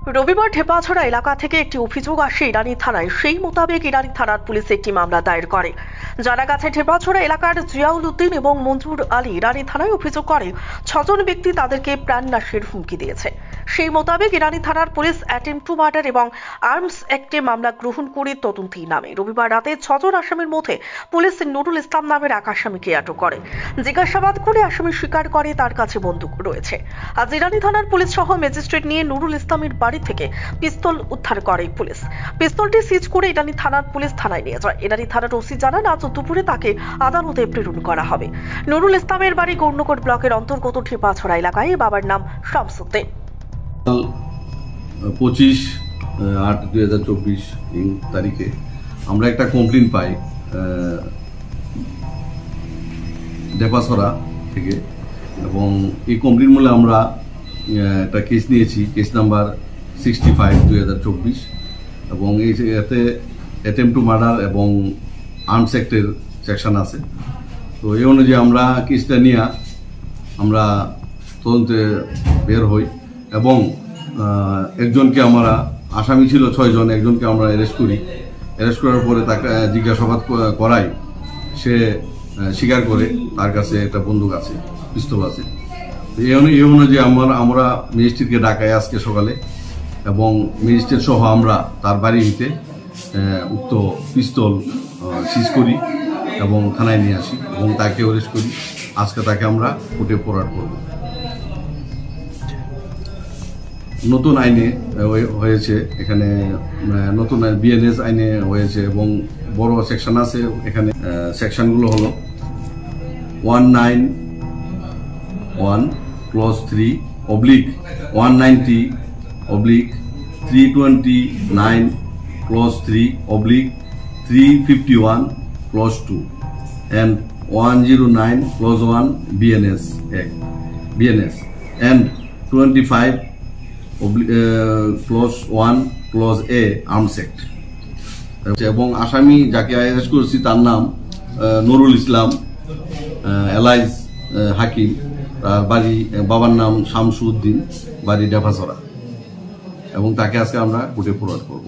রবিবার ঢেপাছড়া এলাকা থেকে একটি অভিযোগ আসে ইরানি থানায়। সেই মোতাবেক ইরানি থানার পুলিশ একটি মামলা দায়ের করে। জানা গেছে, ঢেপাছড়া এলাকার জিয়াউল উদ্দিন এবং মঞ্জুর আলী ইরানি থানায় অভিযোগ করে 6 জন ব্যক্তি তাদেরকে প্রাণনাশের হুমকি দিয়েছে। সেই মোতাবেক ইরানি থানার পুলিশ অ্যাটেম্প্ট টু মার্ডার এবং আর্মস অ্যাক্টে মামলা গ্রহণ করে তদন্তের নামে রবিবার রাতে 6 জন আসামির মধ্যে পুলিশ নুরুল ইসলাম নামের এক আসামিকে আটক করে। জিজ্ঞাসাবাদ করে আসামি স্বীকার করে তার কাছে বন্দুক রয়েছে। আজ ইরানি থানার পুলিশ সহ ম্যাজিস্ট্রেট নিয়ে নুরুল ইসলামের বাড়ি থেকে পিস্তল উদ্ধার করে পুলিশ। পিস্তলটি সিজ করে ইরানি থানার পুলিশ থানায় নিয়ে যায়। ইরানি থানার ওসি জানান, আজ দুপুরে তাকে আদালতে প্রেরণ করা হবে। নুরুল ইসলামের বাড়ি গৌরনগর ব্লকের অন্তর্গত ঢেপাছড়া এলাকায়। বাবার নাম শামসুদ্দিন। 25/8/2024 তারিখে আমরা একটা কমপ্লেন পাই ঢেপাছড়া থেকে, এবং এই কমপ্লেন মূলে আমরা একটা কেস নিয়েছি, কেস নাম্বার 65/2024, এবং এতে অ্যাটেম্প্ট টু মার্ডার এবং আর্মস অ্যাক্টের সেকশন আছে। তো এই অনুযায়ী আমরা কেসটা নিয়ে আমরা তদন্তে বের হই, এবং একজনকে আমরা, আসামি ছিল 6 জন, একজনকে আমরা অ্যারেস্ট করি। অ্যারেস্ট করার পরে তাকে জিজ্ঞাসাবাদ করাই, সে স্বীকার করে তার কাছে একটা বন্দুক আছে, পিস্তল আছে। এই অনুযায়ী আমরা ম্যাজিস্ট্রেটকে ডাকাই আজকে সকালে, এবং ম্যাজিস্ট্রেট সহ আমরা তার বাড়ি হইতে উক্ত পিস্তল সিজ করি এবং থানায় নিয়ে আসি এবং তাকে অ্যারেস্ট করি। আজকে তাকে আমরা কোর্টে ফরওয়ার্ড করব। নতুন আইনে হয়েছে, এখানে নতুন বিএনএস আইনে হয়েছে, এবং বড় সেকশন আছে। এখানে সেকশনগুলো হলো 109(3)/329(351)(2) and 109(1) BNS Act, BNS, and 25(1)(a) Arms Act। এবং আসামি যাকে অ্যারেস্ট করেছি তার নাম নুরুল ইসলাম এলাইজ হাকিম, তার বাড়ি, বাবার নাম শামসুদ্দিন, বাড়ি ঢেপাছড়া, এবং তাকে আজকে আমরা কোর্টে ফরওয়ার্ড করব।